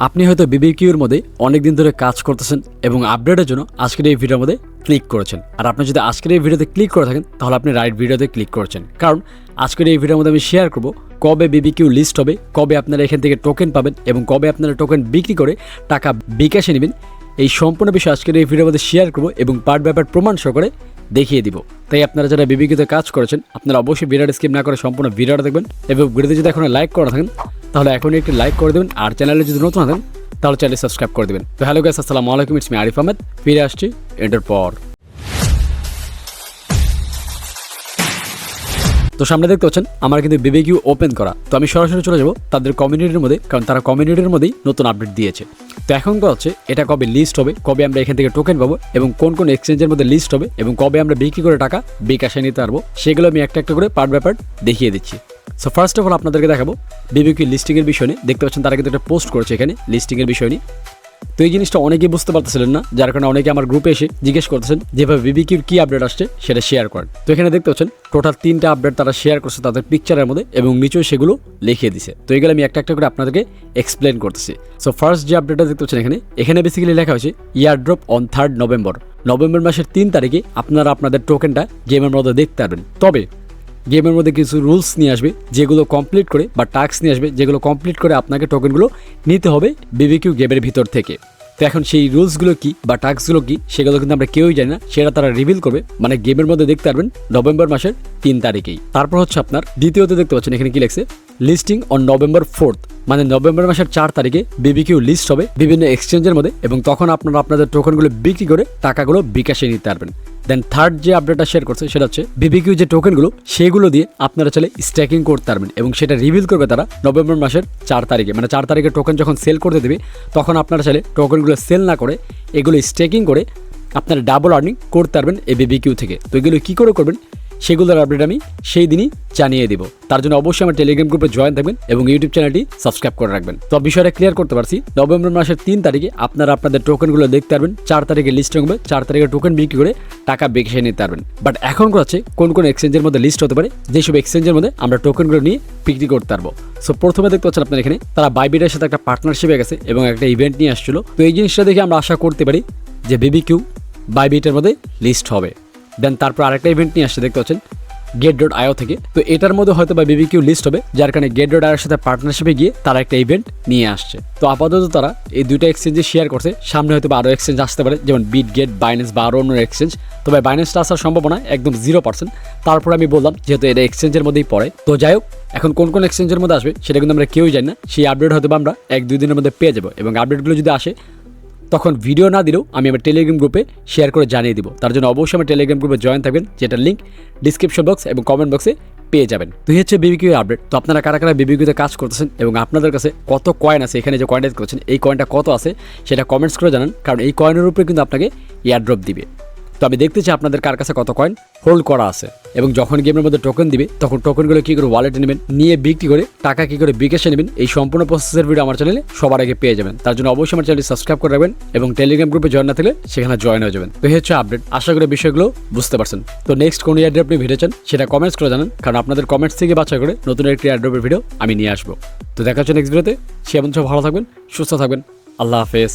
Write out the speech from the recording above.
আপনি হয়তো বিবিকিউর মধ্যে অনেক দিন ধরে কাজ করতেছেন এবং আপডেটের জন্য আজকের এই ভিডিওর মধ্যে ক্লিক করেছেন। আর আপনি যদি আজকের এই ভিডিওতে ক্লিক করে থাকেন তাহলে আপনি রাইট ভিডিওতে ক্লিক করেছেন, কারণ আজকের এই ভিডিওর মধ্যে আমি শেয়ার করব কবে বিবিকিউ লিস্ট হবে, কবে আপনারা এখান থেকে টোকেন পাবেন এবং কবে আপনারা টোকেন বিক্রি করে টাকা বিকাশে নেবেন। এই সম্পূর্ণ বিষয় আজকের এই ভিডিওর মধ্যে শেয়ার করব এবং পার্ট বাই পার্ট প্রমাণ সহকারে দেখিয়ে দিব। তাই আপনারা যারা বিবিকিউতে কাজ করেছেন আপনারা অবশ্যই ভিডিওটা স্কিপ না করে সম্পূর্ণ ভিডিওটা দেখবেন এবং ভিডিওতে যদি এখনো লাইক করে থাকেন তাহলে এখনই একটি লাইক করে দেবেন, আর চ্যানেলে যদি নতুন থাকেন তাহলে চ্যানেল সাবস্ক্রাইব করে দেবেন। তো হ্যালো গাইস, আসসালামু আলাইকুম, ইটস মি আরিফ আহমেদ, ফিরে আসছি এন্টার পর। তো সামনে দেখতে পাচ্ছেন আমার কিন্তু বিবিকিউ ওপেন করা। তো আমি সরাসরি চলে যাব তাদের কমিউনিটির মধ্যে, কারণ তারা কমিউনিটির মধ্যেই নতুন আপডেট দিয়েছে। তো এখন কথা হচ্ছে এটা কবে লিস্ট হবে, কবে আমরা এখান থেকে টোকেন পাবো এবং কোন কোন এক্সচেঞ্জের মধ্যে লিস্ট হবে এবং কবে আমরা বিক্রি করে টাকা বিকাশে নিতে পারবো, সেগুলো আমি একটা একটা করে পার্ট বাই পার্ট দেখিয়ে দিচ্ছি। সো ফার্স্ট অফ অল আপনাদেরকে দেখাবো বিবিকিউ লিস্টিংয়ের বিষয় নিয়ে। দেখতে পাচ্ছেন তারা কিন্তু একটা পোস্ট করেছে এখানে লিস্টিংয়ের বিষয় নিয়ে। তো এই জিনিসটা অনেকেই বুঝতে পারতেছিলেন না, যার কারণে অনেকে আমার গ্রুপে এসে জিজ্ঞেস করতেছেন যেভাবে বিবিকিউর কি আপডেট আসছে সেটা শেয়ার করেন। তো এখানে দেখতে পাচ্ছেন টোটাল 3টা আপডেট তারা শেয়ার করছে তাদের পিকচারের মধ্যে এবং নিচেও সেগুলো লিখিয়ে দিছে। তো এগুলো আমি একটা একটা করে আপনাদেরকে এক্সপ্লেন করতেছি। সো ফার্স্ট যে আপডেটটা দেখতে পাচ্ছেন এখানে বেসিক্যালি লেখা হয়েছে ইয়ারড্রপ অন 3rd নভেম্বর মাসের 3 তারিখে আপনারা আপনাদের টোকেনটা গেমের মধ্যে দেখতে পারবেন। তবে গেমের মধ্যে কিছু রুলস নিয়ে আসবে যেগুলো কমপ্লিট করে, বা টাস্ক নিয়ে আসবে যেগুলো কমপ্লিট করে আপনাকে টোকেনগুলো নিতে হবে বিবিকিউ গেমের ভিতর থেকে। তো এখন সেই রুলসগুলো কি বা টাস্কগুলো কি সেগুলো কিন্তু আমরা কেউই জানি না, সেটা তারা রিভিল করবে, মানে গেমের মধ্যে দেখতে পারবেন নভেম্বর মাসের 3 তারিখেই। তারপর হচ্ছে আপনার দ্বিতীয়তে দেখতে পাচ্ছেন এখানে কি লেখছে, লিস্টিং অন নভেম্বর 4th, মানে নভেম্বর মাসের 4 তারিখে বিবিকিউ লিস্ট হবে বিভিন্ন এক্সচেঞ্জের মধ্যে এবং তখন আপনারা আপনাদের টোকেনগুলো বিক্রি করে টাকাগুলো বিকাশে নিতে পারবেন। দেন থার্ড যে আপডেটটা শেয়ার করছে সেটা হচ্ছে বিবিকিউ যে টোকেনগুলো সেগুলো দিয়ে আপনারা চাইলে স্ট্যাকিং করতে পারবেন এবং সেটা রিভিল করবে তারা নভেম্বর মাসের 4 তারিখে, মানে 4 তারিখে টোকেন যখন সেল করতে দেবে তখন আপনারা চাইলে টোকেনগুলো সেল না করে এগুলো স্ট্যাকিং করে আপনারা ডাবল আর্নিং করতে পারবেন এই বিবিকিউ থেকে। তো এগুলো কী করে করবেন সেগুলোর আপডেট আমি সেই দিনই জানিয়ে দিব। তার জন্য অবশ্যই আমার টেলিগ্রাম গ্রুপে জয়েন থাকবেন এবং ইউটিউব চ্যানেলটি সাবস্ক্রাইব করে রাখবেন। তো বিষয়টা ক্লিয়ার করতে পারছি, নভেম্বর মাসের 3 তারিখে আপনারা আপনাদের টোকেনগুলো দেখতে পারবেন, 4 তারিখে লিস্টিং হবে, 4 তারিখে টোকেন বিক্রি করে টাকা বিকাশে নিতে পারবেন। বাট এখন হচ্ছে কোন কোন এক্সচেঞ্জের মধ্যে লিস্ট হতে পারে, যেসব এক্সচেঞ্জের মধ্যে আমরা টোকেনগুলো নিয়ে বিক্রি করতে পারবো। সো প্রথমে দেখতে পাচ্ছেন আপনার এখানে তারা বাইবিটের সাথে একটা পার্টনারশিপে গেছে এবং একটা ইভেন্ট নিয়ে আসছিল। তো এই জিনিসটা দেখে আমরা আশা করতে পারি যে বিবিকিউ বাইবিটের মধ্যে লিস্ট হবে। দেন তারপর আরেকটা ইভেন্ট নিয়ে আসছে দেখতে পাচ্ছেন get.io থেকে। তো এটার মধ্যে হয়তো বা বিবিকিউ লিস্ট হবে, যার কারণে get.io সাথে পার্টনারশিপে গিয়ে তারা একটা ইভেন্ট নিয়ে আসছে। তো আপাতত তারা এই দুইটা এক্সচেঞ্জে শেয়ার করছে, সামনে হয়তো বা আরও এক্সচেঞ্জ আসতে পারে যেমন বিটগেট, বাইন্যান্স বা আরও অন্য এক্সচেঞ্জ। তবে বাইন্যান্সটা আসার সম্ভাবনা একদম 0%। তারপর আমি বললাম যেহেতু এটা এক্সচেঞ্জের মধ্যেই পড়ে। তো যাই হোক, এখন কোন কোন এক্সচেঞ্জের মধ্যে আসবে সেটা কিন্তু আমরা কেউই জানি না। সেই আপডেট হয়তো বা আমরা 1-2 দিনের মধ্যে পেয়ে যাবো এবং আপডেটগুলো যদি আসে তখন ভিডিও না দিলেও আমি আমার টেলিগ্রাম গ্রুপে শেয়ার করে জানিয়ে দিব। তার জন্য অবশ্যই আমার টেলিগ্রাম গ্রুপে জয়েন থাকবেন, যেটার লিঙ্ক ডিসক্রিপশন বক্স এবং কমেন্ট বক্সে পেয়ে যাবেন। তো হচ্ছে বিবিকিউ আপডেট। তো আপনারা কারা কারা বিবিকিউতে কাজ করতেছেন এবং আপনাদের কাছে কত কয়েন আছে, এখানে যে কয়েনটা করছেন এই কয়েনটা কত আছে সেটা কমেন্টস করে জানান, কারণ এই কয়েনের উপরে কিন্তু আপনাকে এয়ারড্রপ দিবে। তো আমি দেখতে চাই আপনাদের কার কাছে কত কয়েন হোল্ড করা আছে এবং যখন গেমের মধ্যে টোকেন দিবে তখন টোকেনগুলো কী করে ওয়ালেটে নেবেন, নিয়ে বিক্রি করে টাকা কী করে বিকাশে নেবেন, এই সম্পূর্ণ প্রসেসের ভিডিও আমার চ্যানেলে সবার আগে পেয়ে যাবেন। তার জন্য অবশ্যই আমার চ্যানেলটি সাবস্ক্রাইব করে রাখবেন এবং টেলিগ্রাম গ্রুপে জয়েন না থাকলে সেখানে জয়েন হয়ে যাবেন। তো হচ্ছে আপডেট, আশা করি বিষয়গুলো বুঝতে পারছেন। তো নেক্সট কোন এয়ারড্রপ আপনি ভিডিও চান সেটা কমেন্টস করে জানান, কারণ আপনাদের কমেন্টস থেকে বাছাই করে নতুন একটি এয়ারড্রপের ভিডিও আমি নিয়ে আসবো। তো দেখা হচ্ছে নেক্সট ভিডিওতে। সে এমন সব ভালো থাকবেন, সুস্থ থাকবেন, আল্লাহ হাফেজ।